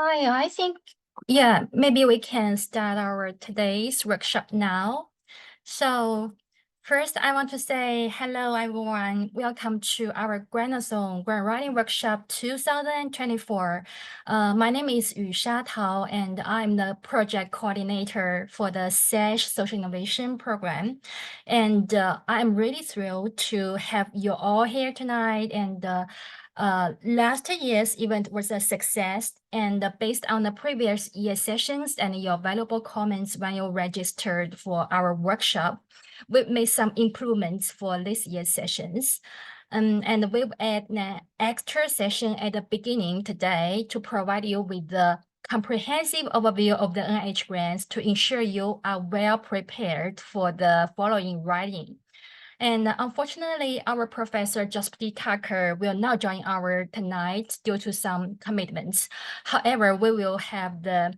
Hi, I think, yeah, maybe we can start our today's workshop now. So first, I want to say hello, everyone. Welcome to our Grant-o-thon Grant Writing Workshop 2024. My name is Yusha Tao, and I'm the project coordinator for the SASH Social Innovation Program. And I'm really thrilled to have you all here tonight. And last year's event was a success, and based on the previous year sessions and your valuable comments when you registered for our workshop, we've made some improvements for this year's sessions. And we've added an extra session at the beginning today to provide you with the comprehensive overview of the NIH grants to ensure you are well prepared for the following writing. And unfortunately, our professor Jospity Tucker will not join our tonight due to some commitments. However, we will have the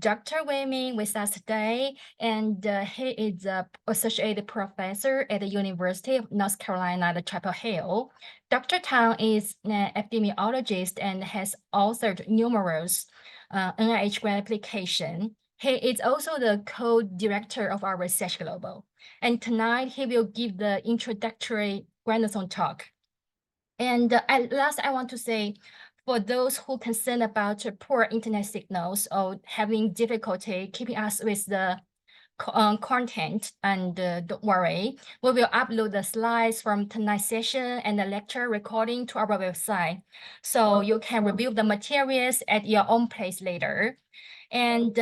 Dr. Wei Ming with us today, and he is an associate professor at the University of North Carolina at Chapel Hill. Dr. Tang is an epidemiologist and has authored numerous NIH grant applications. He is also the co-director of our Research Global. And tonight he will give the introductory Grant-o-thon talk. And at last, I want to say, for those who concerned about poor internet signals or having difficulty keeping us with the content, and don't worry, we will upload the slides from tonight's session and the lecture recording to our website, so you can review the materials at your own pace later. And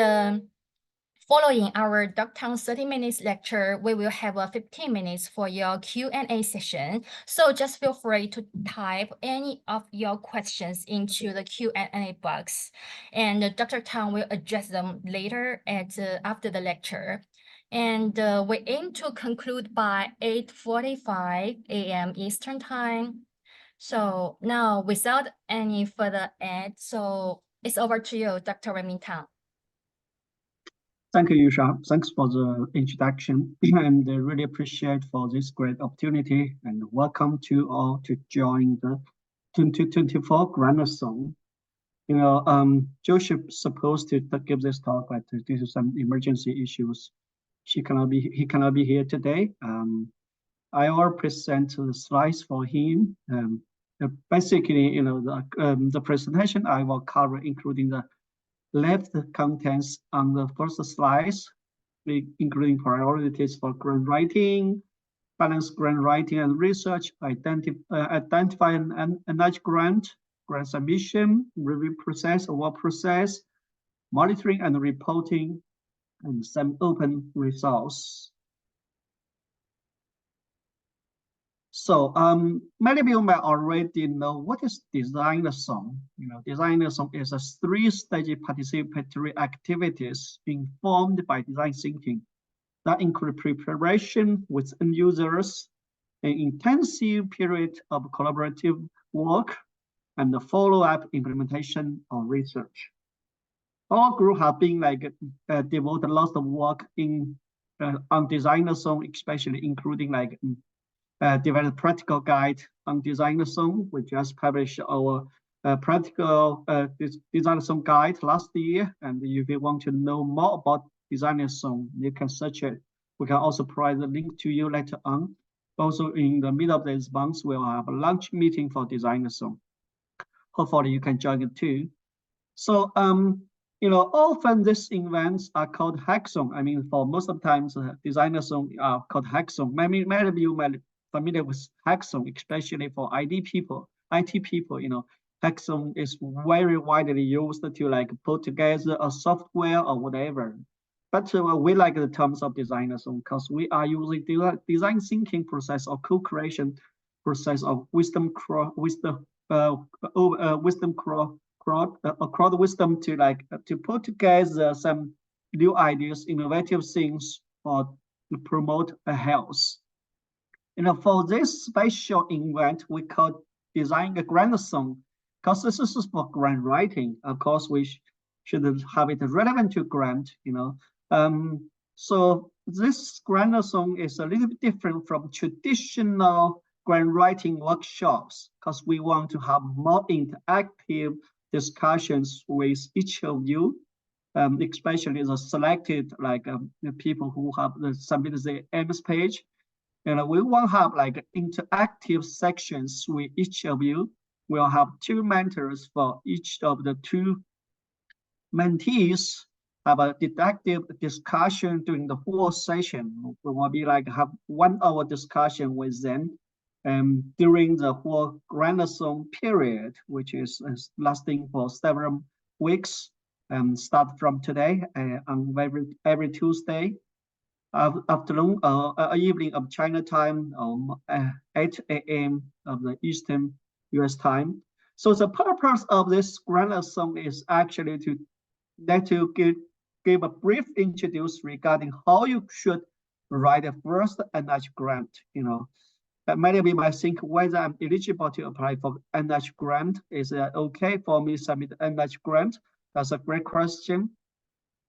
following our Dr. 30 minutes lecture, we will have a 15 minutes for your Q&A session. So just feel free to type any of your questions into the Q&A box, and Dr. Tang will address them later after the lecture. And we aim to conclude by 8:45 a.m. Eastern Time. So now, without any further add, so it's over to you, Dr. Wei Ming Tang. Thank you, Yusha. Thanks for the introduction, and I really appreciate for this great opportunity. And welcome to all to join the 2024 Grant-o-thon. Joseph supposed to give this talk, but due to some emergency issues, he cannot be here today. I will present the slides for him. Basically, the presentation I will cover, including the left contents on the first slides, including priorities for grant writing, balanced grant writing and research, identify an NIH grant submission, review process, award process, monitoring and reporting, and some open results. So many of you may already know what is Design-a-thon. Design-a-thon is a three-stage participatory activities informed by design thinking that include preparation with end users, an intensive period of collaborative work, and the follow-up implementation of research. Our group have been devoted lots of work on Design-a-thon, especially including develop practical guide on Design-a-thon. We just published our practical Design-a-thon guide last year. And if you want to know more about Design-a-thon, you can search it. We can also provide the link to you later on. Also, in the middle of this month, we'll have a launch meeting for Design-a-thon. Hopefully, you can join it too. So, often these events are called hackathon. I mean, for most of the times, Design-a-thon are called hackathon. Many of you might familiar with hackathon, especially for IT people. Hackathon is very widely used to put together a software or whatever. But we like the terms of Design-a-thon because we are using design thinking process or co-creation process of wisdom crowd wisdom to put together some new ideas, innovative things, or to promote a health. For this special event, we call Design a Grant-o-thon because this is for grant writing. Of course, we should have it relevant to grant. So this Grant-o-thon is a little bit different from traditional grant writing workshops because we want to have more interactive discussions with each of you, especially the selected the people who have submitted the Ames page. And we will have like interactive sections with each of you. We'll have 2 mentors for each of the 2 mentees, have a deductive discussion during the whole session. We will be like have 1-hour discussion with them during the whole Grant-o-thon period, which is lasting for several weeks. Start from today on every Tuesday afternoon evening of China time, 8 a.m. of the Eastern US time. So the purpose of this Grant-o-thon is actually to let you give a brief introduction regarding how you should write a first NIH grant. Many of you might think whether I'm eligible to apply for NIH grant. Is it okay for me to submit NIH grant? That's a great question.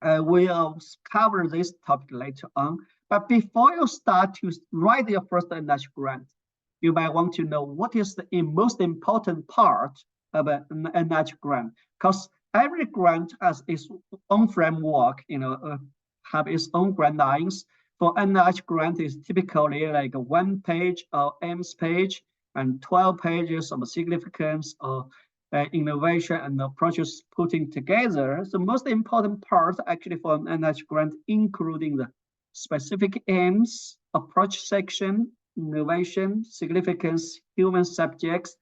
We'll cover this topic later on. But before you start to write your first NIH grant, you might want to know what is the most important part of an NIH grant, because every grant has its own framework, have its own guidelines. For NIH grant is typically like a 1 page or Ames page and 12 pages of significance or innovation and approaches putting together. The most important part actually for an NIH grant, including the specific aims, approach section, innovation, significance, human subjects,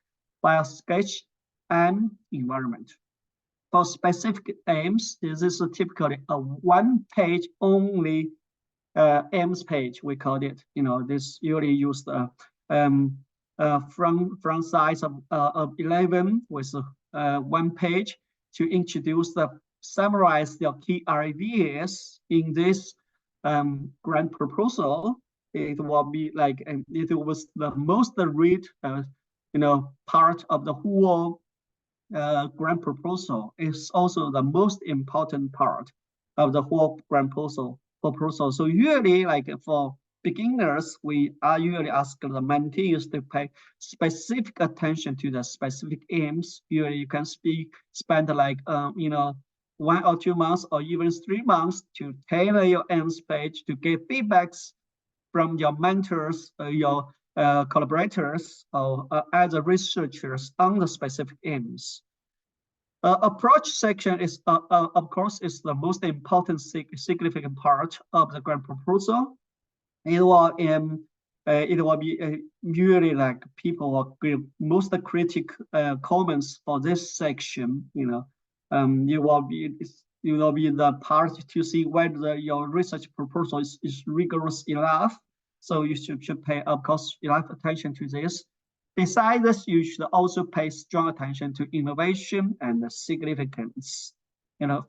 bio sketch, and environment. For specific aims, this is typically a 1 page only Ames page, we call it. This usually used front size of 11 with 1 page to introduce summarize the key ideas in this grant proposal. It will be like it was the most read part of the whole grant proposal. Is also the most important part of the whole grant proposal. So usually, like for beginners, we are usually ask the mentees to pay specific attention to the specific aims. Usually, you can spend like 1 or 2 months or even 3 months to tailor your aims page to get feedbacks from your mentors, your collaborators, or other researchers on the specific aims. Approach section is, of course, is the most important significant part of the grant proposal. It will be usually like people will give most critical comments for this section. You will be the part to see whether your research proposal is rigorous enough. So you should pay, of course, enough attention to this. Besides this, you should also pay strong attention to innovation and significance.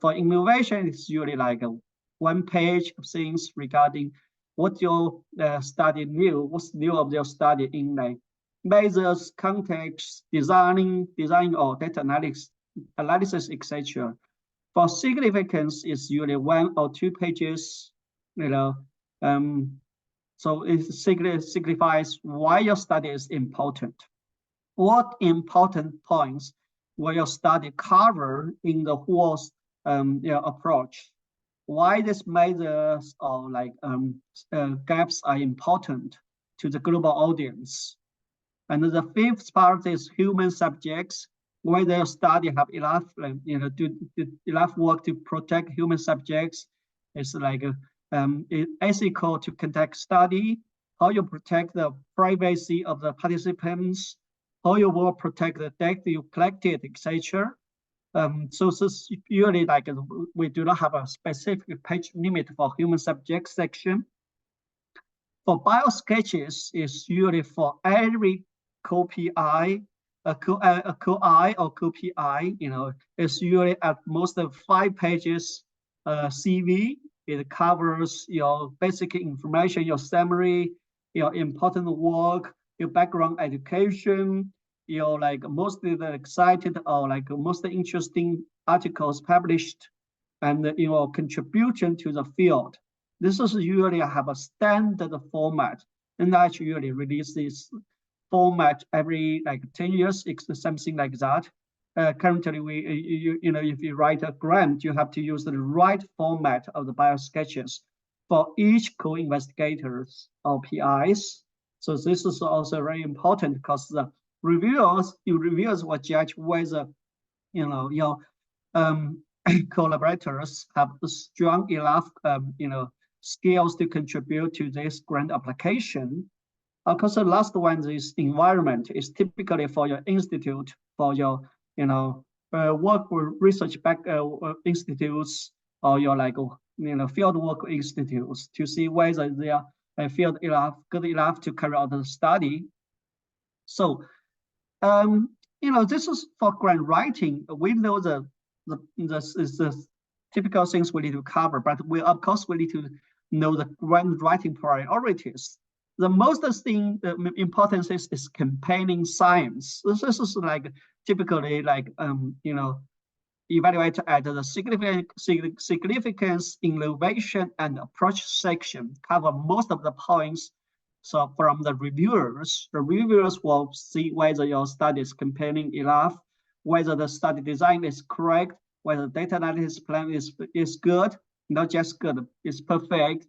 For innovation, it's usually like a 1 page of things regarding what your study knew, what's new of your study in like measures, context, design or data analysis, etc. For significance, it's usually 1 or 2 pages. So it signifies why your study is important. What important points will your study cover in the whole approach? Why these measures or like gaps are important to the global audience. And the 5th part is human subjects. Whether your study have enough, do enough work to protect human subjects. It's like ethical to conduct study, how you protect the privacy of the participants, how you will protect the data you collected, etc. So this usually like we do not have a specific page limit for human subject section. For bio sketches, is usually for every co-PI, a co-I or co-PI. It's usually at most of 5 pages CV. It covers your basic information, your summary, your important work, your background education, your like mostly the excited or like most interesting articles published, and your contribution to the field. This is usually have a standard format, and that usually release this format every like 10 years, it's something like that. currently if you write a grant, you have to use the right format of the bio sketches for each co-investigators or PIs. So this is also very important because the reviewers will judge whether your collaborators have strong enough skills to contribute to this grant application. Of course, the last one is environment. Is typically for your institute, for your work with research back institutes, or your field work institutes, to see whether they are good enough to carry out the study. So this is for grant writing. We know the typical things we need to cover, but we need to know the grant writing priorities. The most thing, the importance is campaigning science. This is typically evaluate at the significance, innovation, and approach section, cover most of the points. So from the reviewers will see whether your study is campaigning enough, whether the study design is correct, whether the data analysis plan is good, not just good, it's perfect,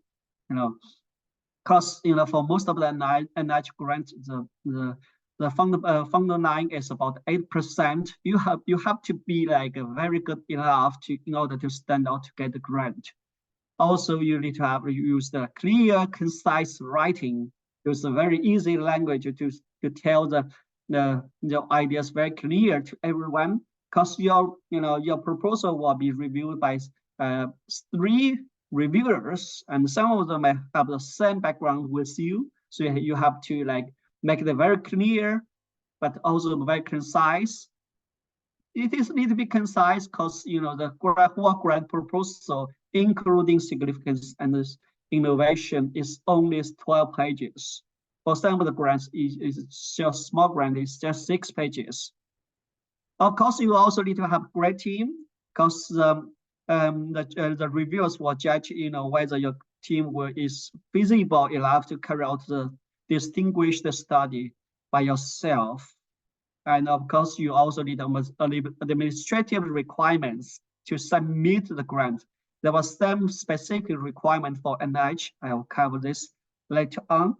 because for most of the NIH grants, the funding line is about 8%. You have to be very good enough in order to stand out to get the grant. Also, you need to use the clear, concise writing. Use a very easy language to tell the ideas very clear to everyone. Because your proposal will be reviewed by 3 reviewers, and some of them have the same background with you. So you have to make it very clear, but also very concise. It need to be concise because the whole grant proposal, including significance and innovation, is only 12 pages. For some of the grants, is just small grant, it's just 6 pages. Of course, you also need to have a great team, because the reviewers will judge whether your team is feasible enough to carry out the distinguished study by yourself. And of course, you also need administrative requirements to submit the grant. There was some specific requirement for NIH. I will cover this later on.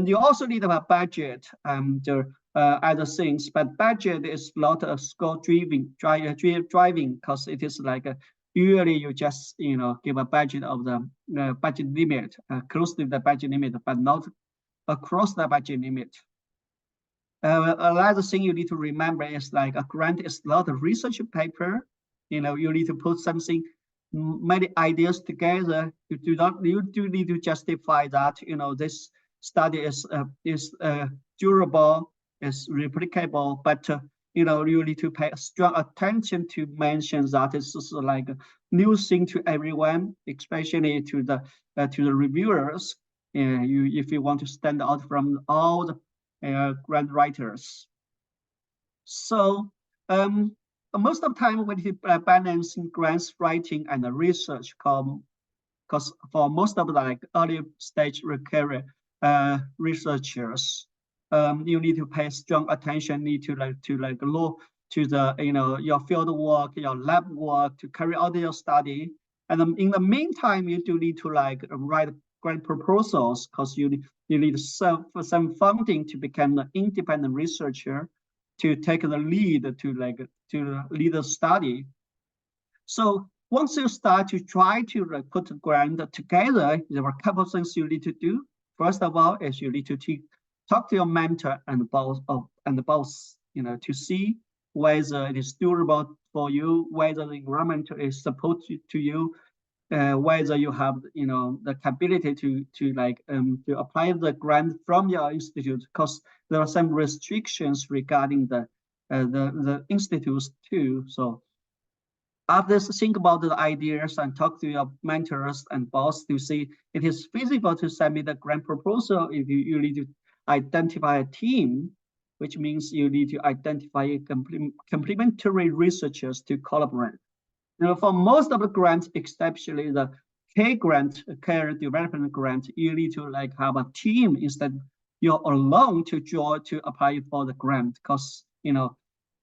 You also need a budget and other things, but budget is not a score driving, because it is usually you just give a budget of the budget limit, close to the budget limit, but not across the budget limit. Another thing you need to remember is a grant is not a research paper. You need to put many ideas together. You do need to justify that this study is durable, is replicable, but you need to pay strong attention to mention that this is a new thing to everyone, especially to the reviewers. If you want to stand out from all the grant writers. So most of the time when you balancing grants writing and the research, because for most of the early stage career researchers, you need to pay strong attention, need to look to the your field work, your lab work to carry out your study. And in the meantime, you do need to write grant proposals, because you need some funding to become an independent researcher, to take the lead to lead the study. So once you start to try to put the grant together, there are a couple of things you need to do. First of all, is you need to talk to your mentor and boss, to see whether it is durable for you, whether the environment is supportive to you, whether you have the capability to apply the grant from your institute, because there are some restrictions regarding the institutes too. So after think about the ideas and talk to your mentors and boss to see it is feasible to submit a grant proposal. If you need to identify a team, which means you need to identify complementary researchers to collaborate. For most of the grants, especially the K grant, career development grant, you need to have a team instead you're alone to apply for the grant, because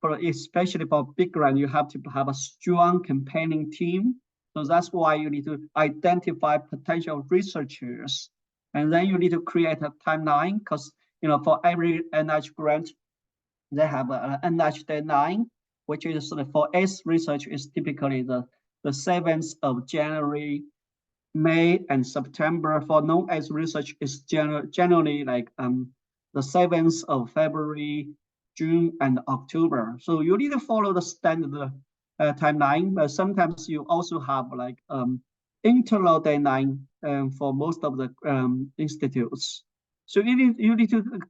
especially for big grant, you have to have a strong campaigning team. So that's why you need to identify potential researchers, and then you need to create a timeline, because for every NIH grant, they have an NIH deadline, which is for S research is typically the 7th of January, May, and September. For non-S research is generally like the 7th of February, June, and October. So you need to follow the standard timeline, but sometimes you also have like internal deadline for most of the institutes. So you need to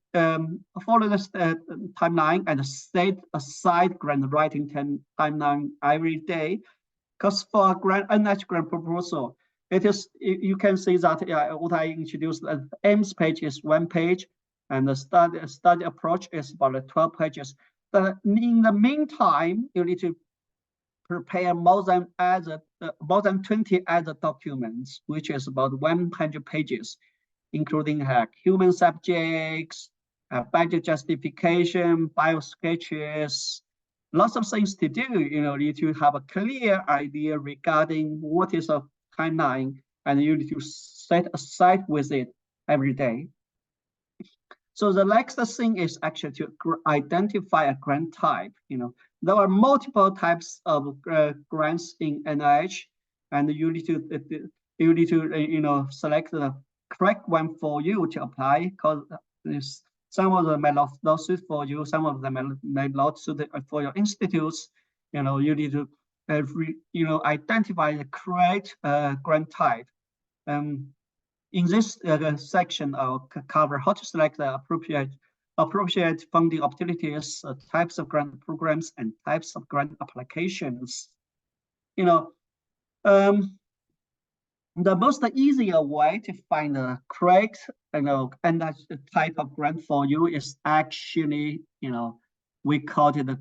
follow this timeline and set aside grant writing timeline every day, because for NIH grant proposal, you can see that what I introduced, the aims page is 1 page, and the study approach is about 12 pages. But in the meantime, you need to prepare more than 20 other documents, which is about 100 pages, including human subjects, budget justification, bio sketches, lots of things to do. You need to have a clear idea regarding what is a timeline, and you need to set aside with it every day. So the next thing is actually to identify a grant type. There are multiple types of grants in NIH, and you need to select the correct one for you to apply, because some of them may not suit for you, some of them may not suit for your institutes. You need to identify the correct grant type. In this section, I'll cover how to select the appropriate funding opportunities, types of grant programs, and types of grant applications. The most easier way to find the correct and type of grant for you is actually we call it the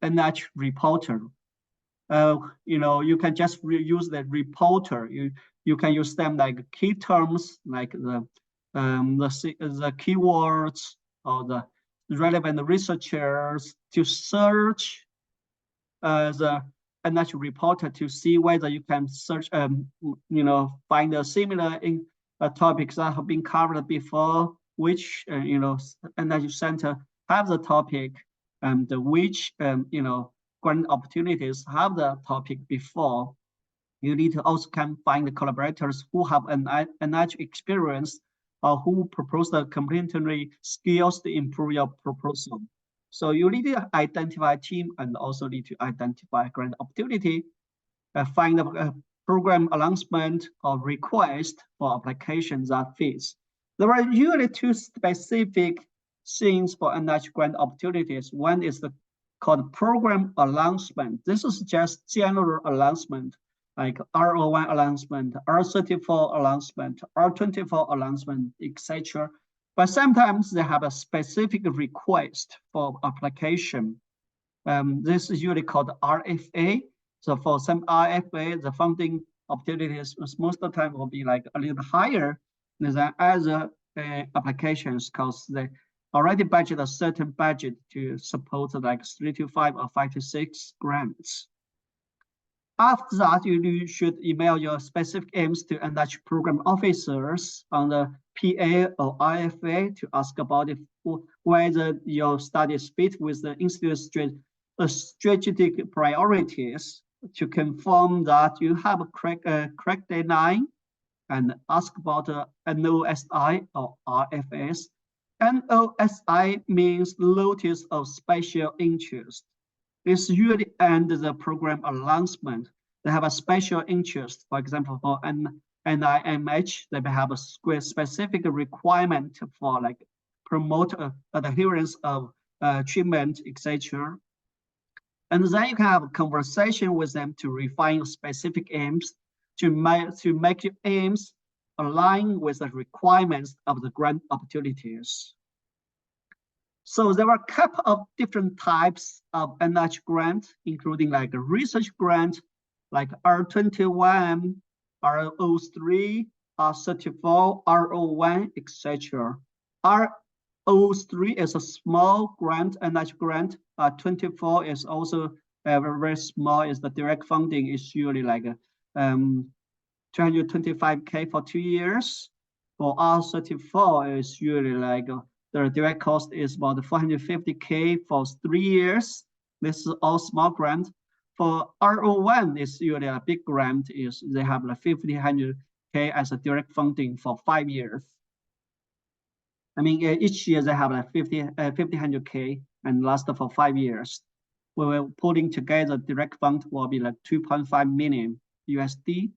NIH reporter. You can just use the reporter. You can use them like key terms, like the keywords or the relevant researchers to search the NIH reporter to see whether you can search, find a similar topics that have been covered before, which NIH center have the topic, and which grant opportunities have the topic before. You need to also can find the collaborators who have an NIH experience or who propose the complementary skills to improve your proposal. So you need to identify a team and also need to identify grant opportunity, find a program announcement or request for applications that fits. There are usually two specific things for NIH grant opportunities. One is called program announcement. This is just general announcement, like R01 announcement, R34 announcement, R24 announcement, etc. But sometimes they have a specific request for application. This is usually called RFA. So for some RFA, the funding opportunities most of the time will be like a little higher than other applications, because they already budget a certain budget to support like 3 to 5 or 5 to 6 grants. After that, you should email your specific aims to NIH program officers on the PA or IFA to ask about whether your studies fit with the institute's strategic priorities, to confirm that you have a correct deadline, and ask about NOSI or RFS. NOSI means Notice of Special Interest. This usually ends the program announcement. They have a special interest. For example, for NIMH, they may have a specific requirement for like promote adherence of treatment, etc. And then you can have a conversation with them to refine specific aims, to make your aims align with the requirements of the grant opportunities. So there are a couple of different types of NIH grant, including like a research grant, like R21, R03, R34, R01, etc. 03 is a small grant, NIH grant. 24 is also very, very small. Is the direct funding is usually like 225K for 2 years. For R34 is usually like the direct cost is about 450K for 3 years. This is all small grant. For R01 is usually a big grant. Is they have like 1,500K as a direct funding for 5 years. I mean, each year they have like 1,500K and last for 5 years. We will putting together direct fund will be like 2.5 million USD.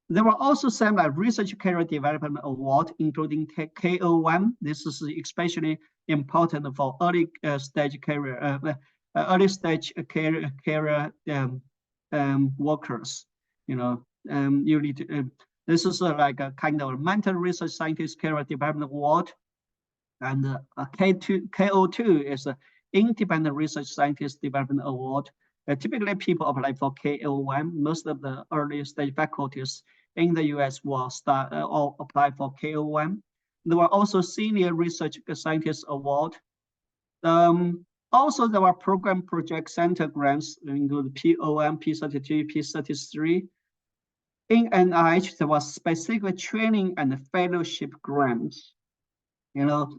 There were also some like research career development award, including KO1. This is especially important for early stage career, career workers. You know, you need to. This is like a kind of mental research scientist career development award, and KO2 is an independent research scientist development award. Typically, people apply for KO1. Most of the early stage faculties in the US will start or apply for KO1. There were also senior research scientist award. Also, there were program project center grants, including POM, P32, P33. In NIH, there was specific training and fellowship grants. You know,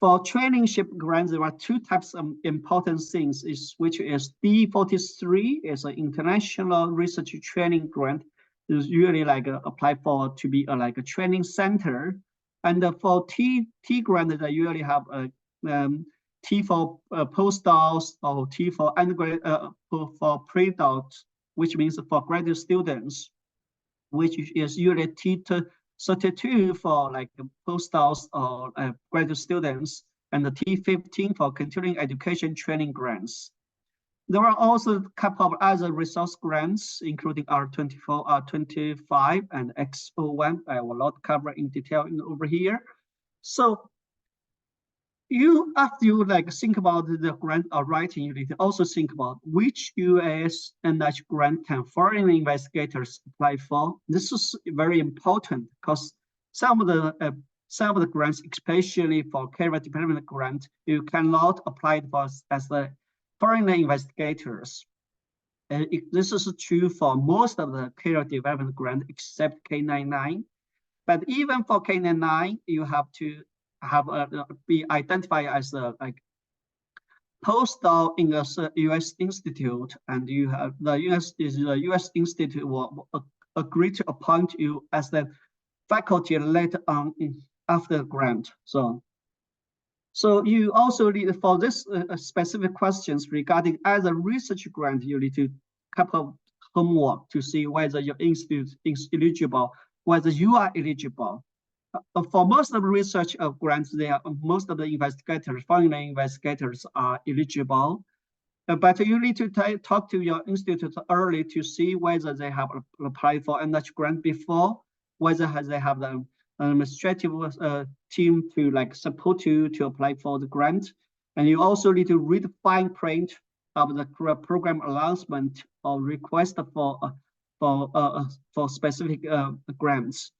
for traineeship grants, there are two types of important things, which is D43 is an international research training grant. It's usually like apply for to be like a training center, and for T grant they usually have a T for postdocs or T for undergrad for pre-docs, which means for graduate students, which is usually T32 for like postdocs or graduate students, and the T15 for continuing education training grants. There are also a couple of other resource grants, including R24, R25, and X01. I will not cover in detail over here. So after you like think about the grant writing, you need to also think about which US NIH grant can foreign investigators apply for. This is very important because some of the grants, especially for career development grant, you cannot apply for as the foreign investigators. This is true for most of the career development grant except K99. But even for K99, you have to have be identified as a like postdoc in a U.S. institute, and you have the U.S. institute will agree to appoint you as the faculty later on after the grant. So you also need for this specific questions regarding other research grant, you need to couple of homework to see whether your institute is eligible, whether you are eligible. For most of the research grants, most of the investigators, foreign investigators are eligible. But you need to talk to your institute early to see whether they have applied for NIH grant before, whether they have the administrative team to like support you to apply for the grant. And you also need to read fine print of the program announcement or request for specific grants.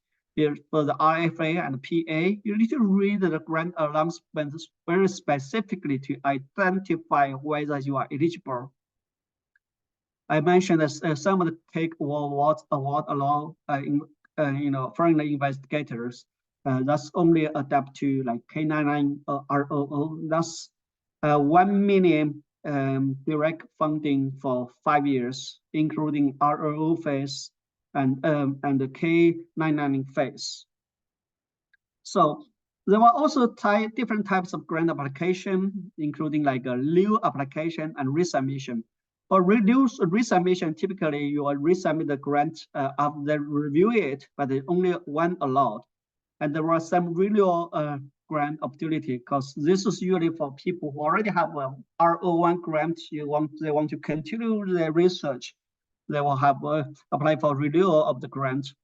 For the RFA and PA, you need to read the grant announcements very specifically to identify whether you are eligible. I mentioned that some of the take award along foreign investigators. That's only adapt to like K99 ROO. That's 1 million direct funding for 5 years, including ROO phase and the K99 phase. So there were also different types of grant application, including like a new application and resubmission. For resubmission, typically you will resubmit the grant after they review it, but only one allowed. And there was some renewal grant opportunity because this is usually for people who already have a R01 grant. They want to continue their research. They will have apply for renewal of the grant.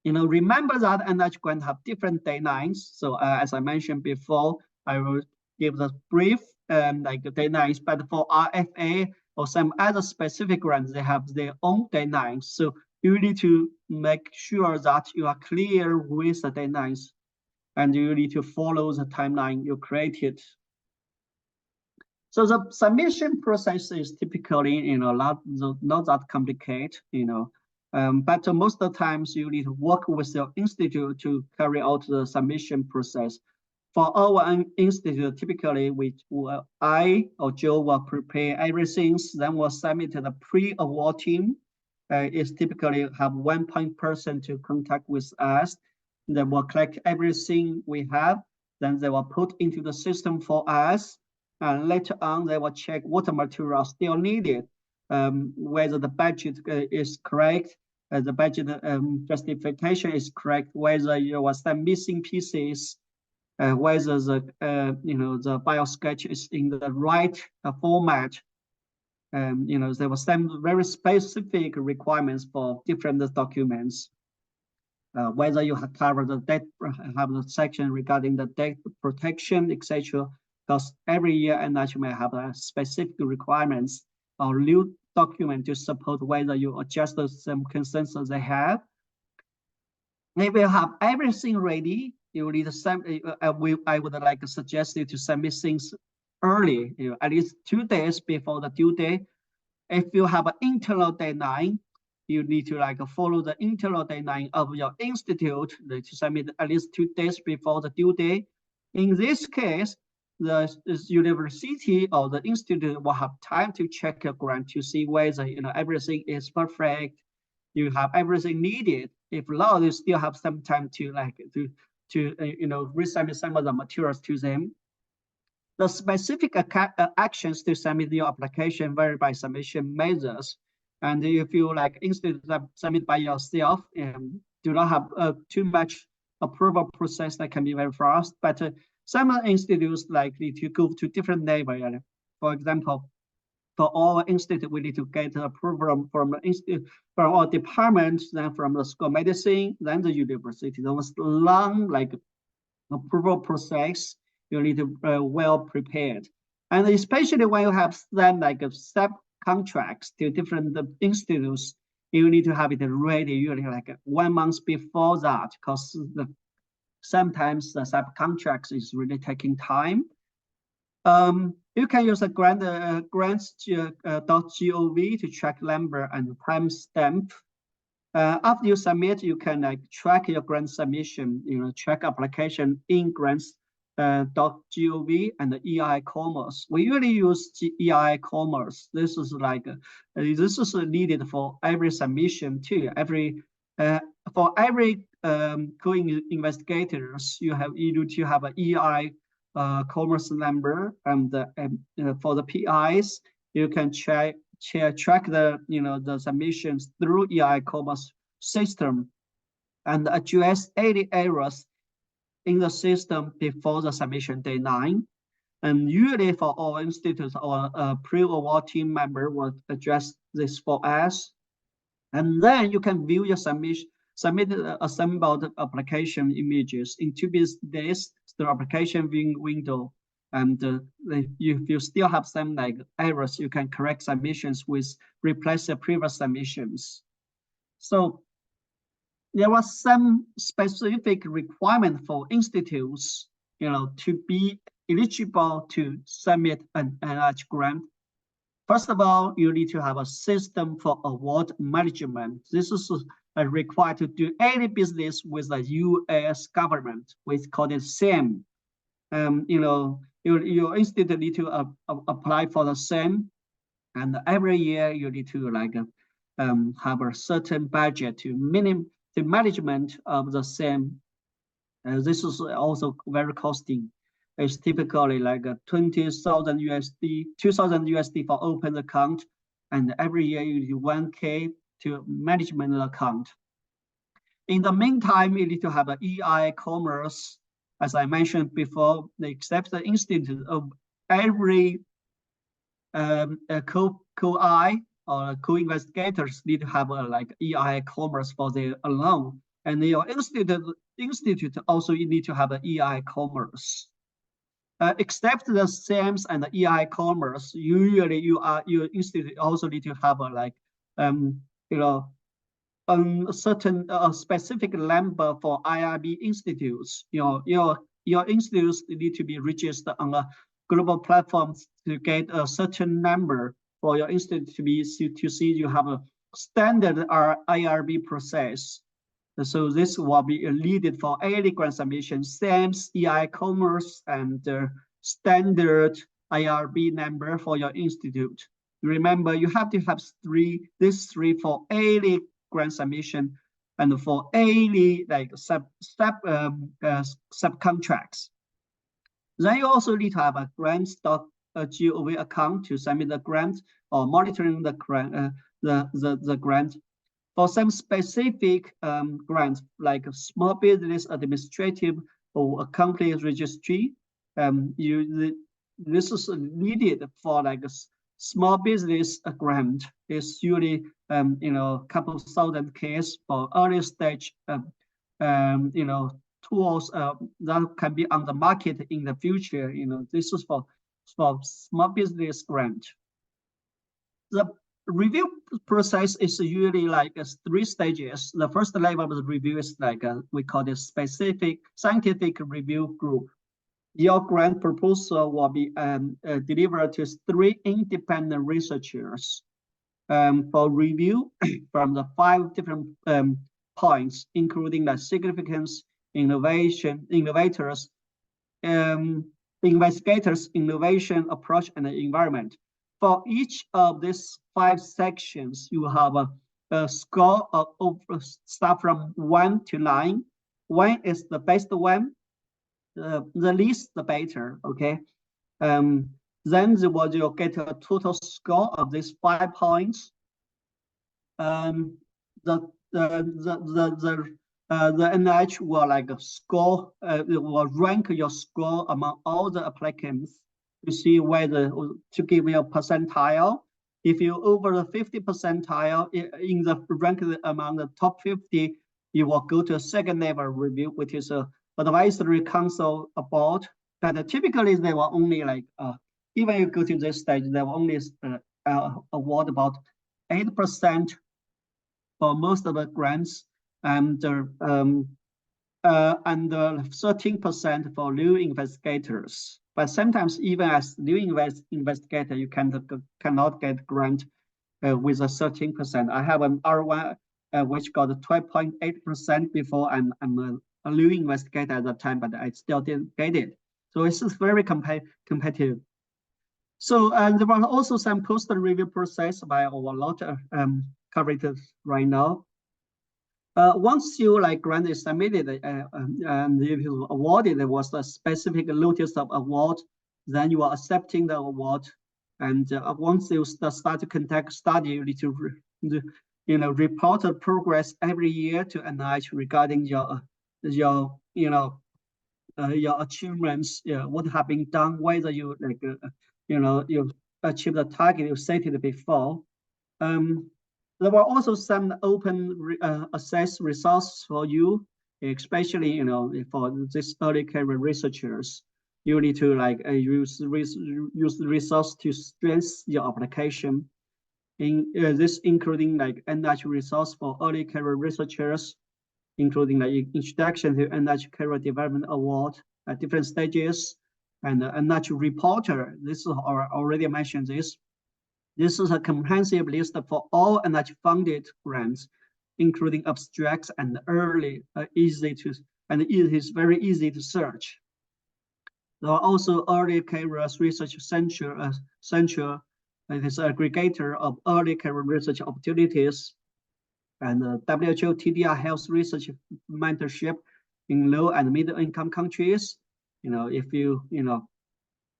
Remember that NIH grant have different deadlines. So as I mentioned before, I will give the brief like the deadlines. But for RFA or some other specific grants, they have their own deadlines. So you need to make sure that you are clear with the deadlines. and you need to follow the timeline you created. So the submission process is typically, not that complicated, but most of the times you need to work with your institute to carry out the submission process. For our institute, typically I or Joe will prepare everything, then we'll submit to the pre-award team. It's typically have one point person to contact with us. They will collect everything we have, then they will put into the system for us. And later on, they will check what material still needed, whether the budget is correct, the budget justification is correct, whether you are some missing pieces, whether the bio sketch is in the right format. There were some very specific requirements for different documents. Whether you have covered the data, have the section regarding the data protection, etc. Because every year NIH may have a specific requirements or new document to support whether you adjust some consensus they have. If you have everything ready, you need some. I would like to suggest you to submit things early, at least 2 days before the due date. If you have an internal deadline, you need to follow the internal deadline of your institute to submit at least 2 days before the due date. In this case, the university or the institute will have time to check your grant to see whether everything is perfect, you have everything needed. If not, you still have some time to resubmit some of the materials to them. The specific actions to submit your application vary by submission methods. And if you institute submit by yourself, do not have too much approval process that can be very fast. But some institutes likely to go to different level. For example, for our institute, we need to get approval from our department, then from the school of medicine, then the university. Those long approval process, you need to well prepared. And especially when you have them sub contracts to different institutes, you need to have it ready usually 1 month before that, because sometimes the subcontracts is really taking time. You can use a grants.gov to track number and timestamp. After you submit, you can track your grant submission, track application in grants.gov and the EI Commerce. We usually use EI Commerce. This is needed for every submission too. For every co-investigators, you need to have an EI commerce number, and for the PIs, you can track the the submissions through EI commerce system and address any errors in the system before the submission deadline. And usually for our institutes, our pre-award team member will address this for us. And then you can view your submitted assembled application images in 2 business days through application window. And if you still have some errors, you can correct submissions with replace the previous submissions. So there was some specific requirement for institutes, to be eligible to submit an NIH grant. First of all, you need to have a system for award management. This is required to do any business with the U.S. government. We call it SAM. Your institute need to apply for the SAM, and every year you need to have a certain budget to management of the SAM. This is also very costly. It's typically 20,000 USD, 2,000 USD for open account, and every year you need 1K to management account. In the meantime, you need to have an EI Commerce. As I mentioned before, they accept the institute of every co-I or co-investigators need to have a EI Commerce for their alone, and your institute also need to have an EI Commerce. Except the SAMs and the EI Commerce, usually your institute also need to have a certain specific number for IRB institutes. Your institutes need to be registered on a global platform to get a certain number for your institute to see you have a standard IRB process. So this will be needed for any grant submission, SAMS, EI-Commerce, and standard IRB number for your institute. Remember, you have to have these three for any grant submission and for any like subcontracts. Then you also need to have a grant.gov account to submit the grant or monitoring the grant. The grant. For some specific grants, like small business administrative or a company registry, this is needed for like a small business grant. It's usually a couple of thousand case for early stage tools that can be on the market in the future. This is for small business grant. The review process is usually like 3 stages. The first level of the review is like we call it specific scientific review group. Your grant proposal will be delivered to 3 independent researchers for review from the 5 different points, including the significance, innovation, innovators, investigators, innovation, approach, and the environment. For each of these 5 sections, you have a score of start from 1 to 9. 1 is the best one, the least the better. Okay, then you'll get a total score of these 5 points. The NIH will like score, will rank your score among all the applicants to see whether to give you a percentile. If you over the 50 percentile in the rank among the top 50, you will go to a second level review, which is a advisory council board. But typically they will only like even you go to this stage, they will only award about 8% for most of the grants, and 13% for new investigators. But sometimes even as new investigator, you cannot get grant with a 13%. I have an R1 which got 12.8% before. I'm a new investigator at the time, but I still didn't get it. So it's very competitive. So there were also some poster review process by a lot covered right now. Once you like grant is submitted and if you awarded, there was a specific notice of award, then you are accepting the award. And once you start to conduct study, you need to report the progress every year to NIH regarding your achievements, what have been done, whether you you achieve the target you set it before. There were also some open access resources for you, especially for this early career researchers. You need to like use the resource to strengthen your application. In this, including like NIH resource for early career researchers, including like introduction to NIH Career Development Award at different stages, and NIH reporter. This is already mentioned this. This is a comprehensive list for all NIH funded grants, including abstracts and early, it is very easy to search. There are also early career research center. It is an aggregator of early career research opportunities, and WHO TDI health research mentorship in low and middle income countries. If you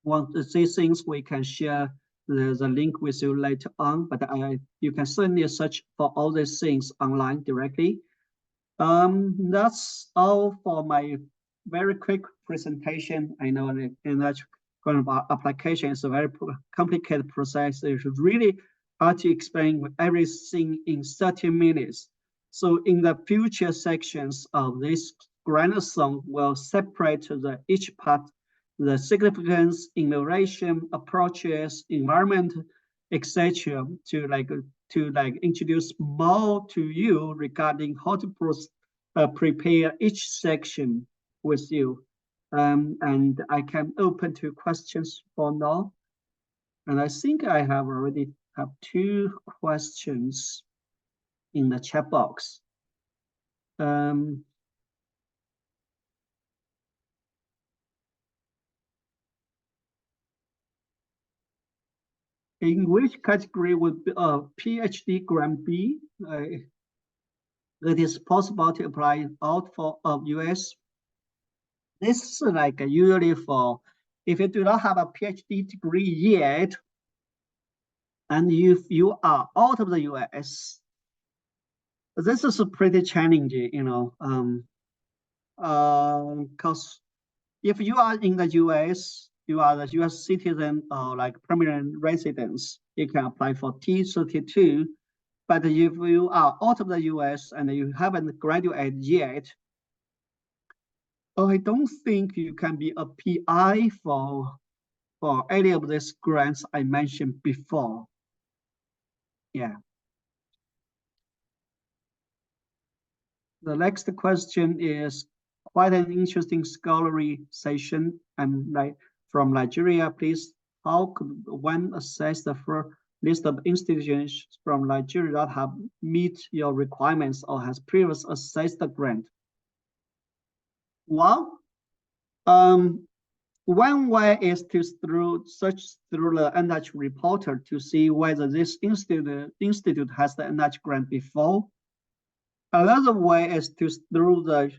want to see things, we can share the link with you later on, but you can certainly search for all these things online directly. That's all for my very quick presentation. I know that application is a very complicated process. It's really hard to explain everything in 30 minutes. So in the future sections of this Grant-o-thon, we'll separate each part, the significance, innovation, approaches, environment, etc. to introduce more to you regarding how to prepare each section with you. And I can open to questions for now. And I think I have already have 2 questions in the chat box. In which category would be a PhD grant be? It is possible to apply out for US. This is like usually for if you do not have a PhD degree yet, and if you are out of the US, this is pretty challenging, you know, because if you are in the US, you are the US citizen or like permanent residence, you can apply for T32. But if you are out of the US and you haven't graduated yet, I don't think you can be a PI for any of these grants I mentioned before. Yeah. The next question is quite an interesting scholarly session. And from Nigeria, please, how could one assess the first list of institutions from Nigeria that have meet your requirements or has previously assessed the grant? Well, one way is to search through the NIH reporter to see whether this institute has the NIH grant before. Another way is to through the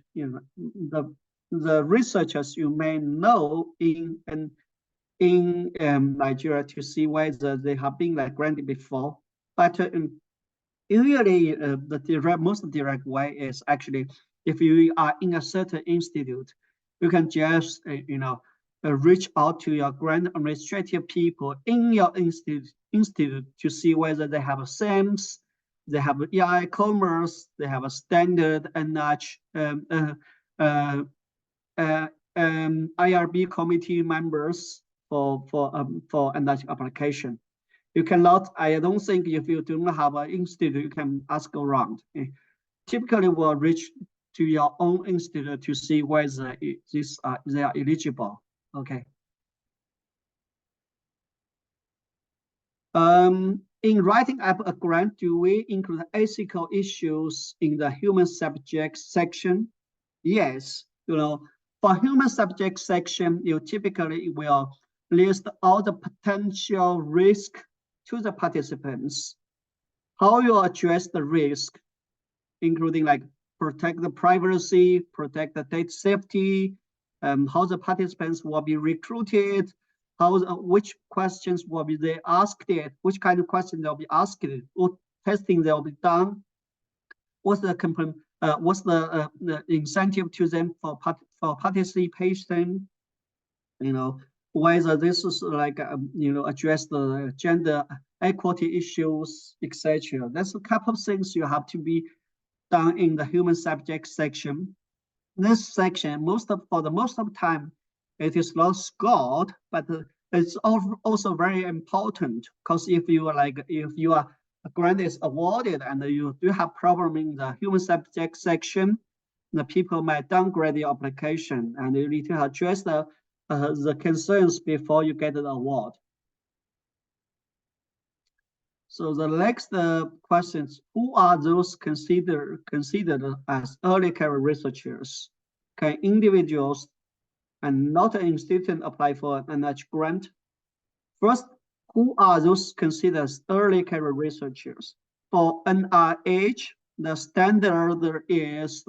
researchers you may know in Nigeria to see whether they have been granted before. But usually the most direct way is actually if you are in a certain institute, you can just reach out to your grant administrative people in your institute to see whether they have a SAMS, they have EI commerce, they have a standard NIH IRB committee members for NIH application. You cannot, I don't think if you do not have an institute, you can ask around. Typically will reach to your own institute to see whether they are eligible. Okay. In writing up a grant, do we include ethical issues in the human subjects section? Yes. For human subject section, you typically will list all the potential risk to the participants, how you address the risk, including protect the privacy, protect the data safety, how the participants will be recruited, which questions will be they asked, which kind of questions they'll be asked, what testing they'll be done, what's the incentive to them for participation, whether this is address the gender equity issues, etc. There's a couple of things you have to be done in the human subject section. This section, for the most of the time, it is not scored, but it's also very important because if your grant is awarded and you do have problem in the human subject section, the people might downgrade the application, and you need to address the concerns before you get the award. So the next questions: who are those considered as early career researchers? Can individuals and not an institution apply for an NIH grant? First, who are those considered as early career researchers? For NIH, the standard is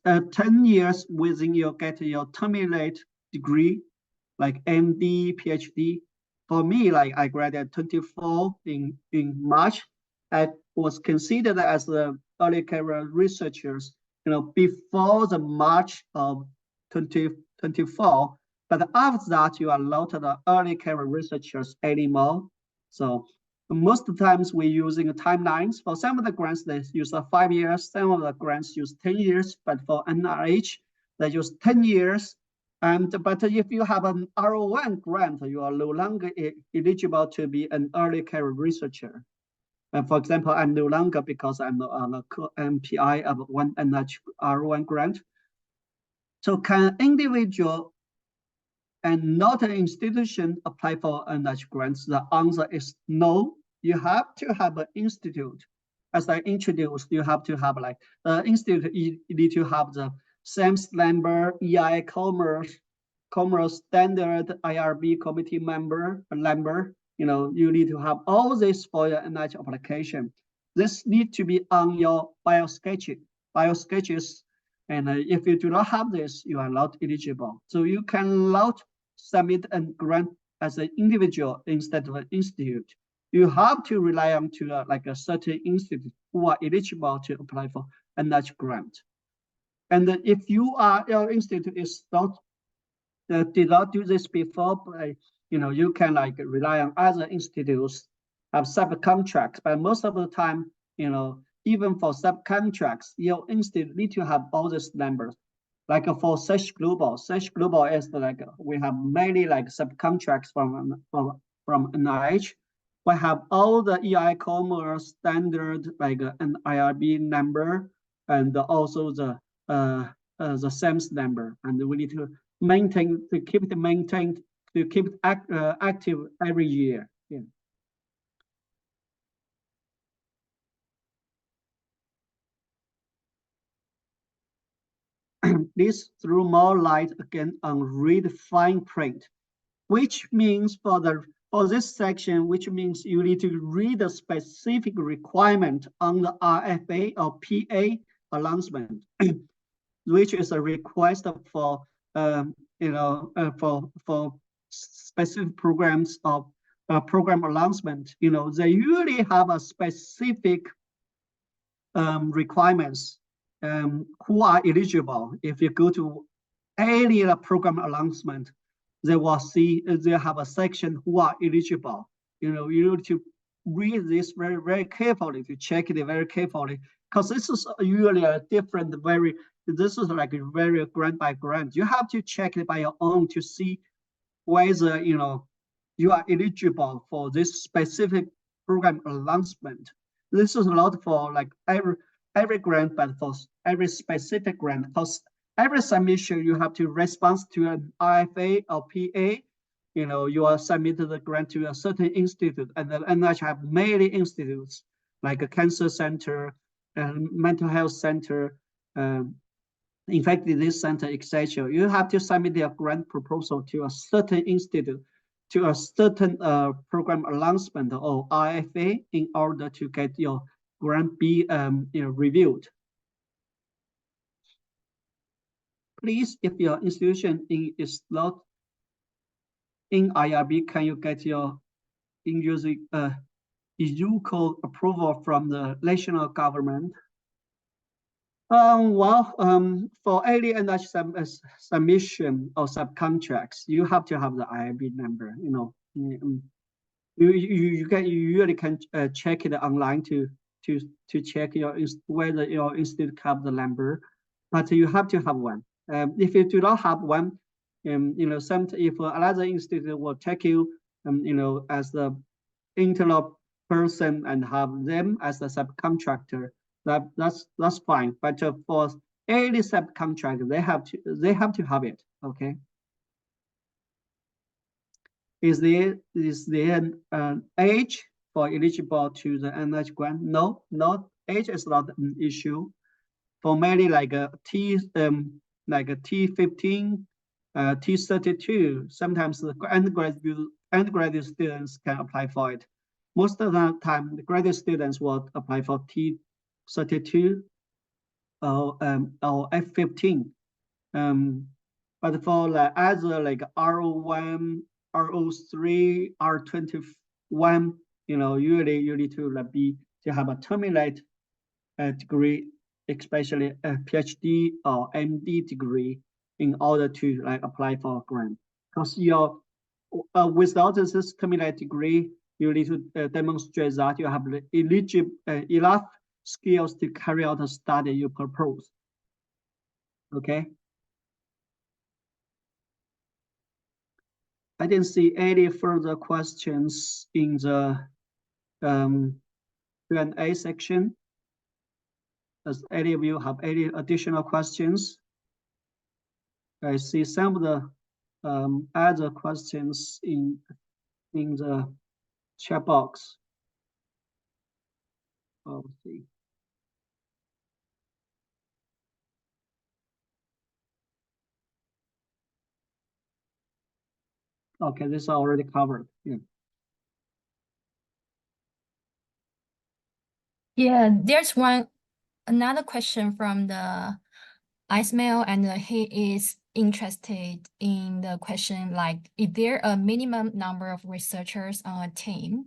10 years within you get your terminate degree, like MD, PhD. For me, I graduated 24 in March. I was considered as the early career researchers, before the March of 2024. But after that, you are not the early career researchers anymore. So most of the times we're using timelines. For some of the grants, they use 5 years. Some of the grants use 10 years. But for NIH, they use 10 years. But if you have an R01 grant, you are no longer eligible to be an early career researcher. For example, I'm no longer because I'm a MPI of one NIH R01 grant. So can individual and not an institution apply for NIH grants? The answer is no. You have to have an institute. As I introduced, you have to have like the institute. You need to have the SAMS member, EI commerce standard, IRB committee member. You need to have all this for your NIH application. This need to be on your biosketches. And if you do not have this, you are not eligible. So you cannot submit a grant as an individual instead of an institute. You have to rely on like a certain institute who are eligible to apply for a NIH grant. And if your institute is not did not do this before, you can like rely on other institutes have subcontracts. But most of the time, even for subcontracts, your institute need to have all these numbers. Like for Search Global is like we have many like subcontracts from NIH. We have all the EI commerce standard like an IRB number and also the SAMS number, and we need to keep it active every year. Yeah. This threw more light again on read fine print, which means for this section, which means you need to read the specific requirement on the RFA or PA announcement, which is a request for for specific programs of program announcement. They usually have a specific requirements who are eligible. If you go to any program announcement, they will see they have a section who are eligible. You need to read this very, very carefully, to check it very carefully, because this is usually a different, this is like a very grant by grant. You have to check it by your own to see whether you are eligible for this specific program announcement. This is not for like every grant, but for every specific grant, because every submission you have to respond to an RFA or PA. You are submitted the grant to a certain institute, and the NIH have many institutes like a cancer center and mental health center, infectious center, etc. You have to submit your grant proposal to a certain institute, to a certain program announcement or RFA in order to get your grant be reviewed. Please, if your institution is not in IRB, can you get your EU code approval from the national government? For any NIH submission or subcontracts, you have to have the IRB number. You usually can check it online to check whether your institute have the number, but you have to have one. If you do not have one, if another institute will take you, as the internal person and have them as a subcontractor, that's fine. But for any subcontractor, they have to have it. Okay. Is there an age for eligible to the NIH grant? No, age is not an issue. For many like a T15, T32, sometimes the undergraduate students can apply for it. Most of the time, the graduate students will apply for T32 or F15. But for like other like R01, R03, R21, usually you need to have a terminate degree, especially a PhD or MD degree, in order to like apply for a grant. Because without this terminate degree, you need to demonstrate that you have enough skills to carry out the study you propose. Okay. I didn't see any further questions in the Q&A section. Does any of you have any additional questions? I see some of the other questions in the chat box. Let's see. Okay, this is already covered. Yeah. Yeah, there's another question from the Ismail, and he is interested in the question like, is there a minimum number of researchers on a team?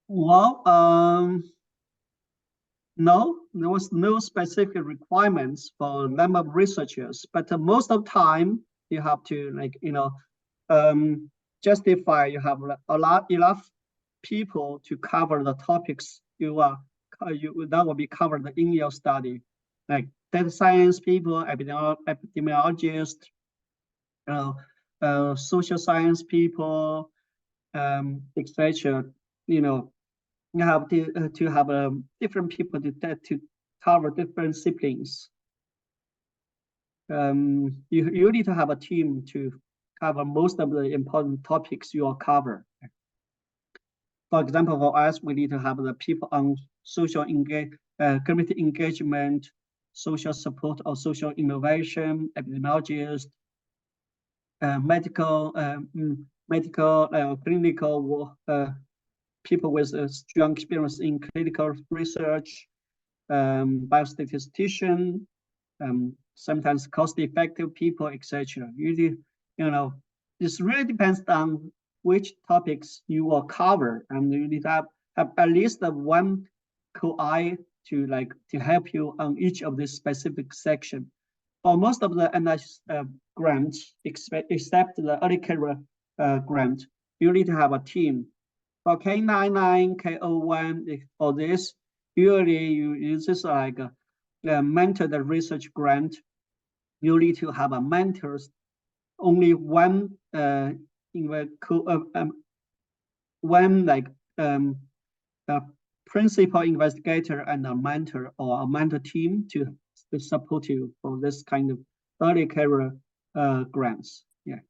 Well, no, there was no specific requirements for number of researchers, but most of the time you have to justify you have enough people to cover the topics that will be covered in your study, like data science people, epidemiologists, social science people, etc. You have to have different people to cover different disciplines. You need to have a team to cover most of the important topics you will cover. For example, for us, we need to have the people on community engagement, social support or social innovation, epidemiologists, clinical people with a strong experience in clinical research, biostatistician, sometimes cost-effective people, etc. This really depends on which topics you will cover, and you need to have at least one co-I to help you on each of this specific section. For most of the NIH grants, except the early career grant, you need to have a team. For K99, K01, for this, usually you use this like a mentored research grant. You need to have a mentors, only one principal investigator and a mentor or a mentor team to support you for this kind of early career grants. Yeah.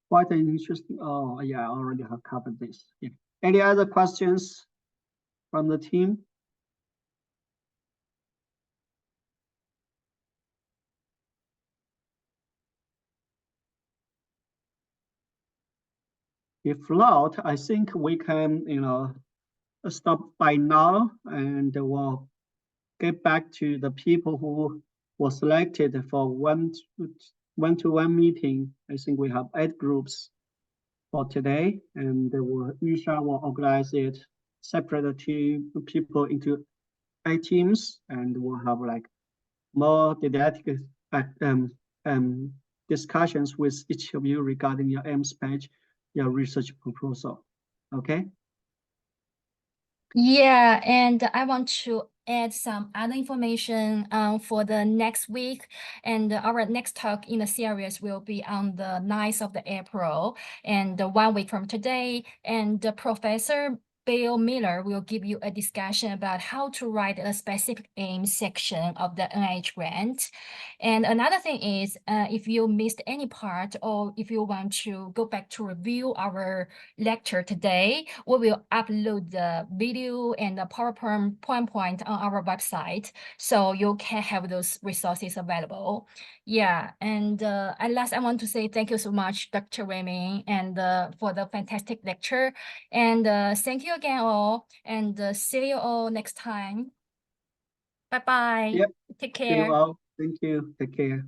Quite an interesting. Oh, yeah, I already have covered this. Yeah. Any other questions from the team? If not, I think we can, stop by now, and we'll get back to the people who were selected for one-to-one meeting. I think we have 8 groups for today, and Isha will organize it, separate people into 8 teams, and we'll have more didactic discussions with each of you regarding your AIMS page, your research proposal. Okay? Yeah, and I want to add some other information for the next week. And our next talk in the series will be on the 9th of April, and 1 week from today. And Professor Bill Miller will give you a discussion about how to write a specific AIMS section of the NIH grant. And another thing is, if you missed any part, or if you want to go back to review our lecture today, we will upload the video and the PowerPoint on our website, so you can have those resources available. Yeah, and at last, I want to say thank you so much, Dr. Wei-Ming, and for the fantastic lecture. And thank you again all, and see you all next time. Bye-bye. Yep. Take See you care. all. Thank you. Take care.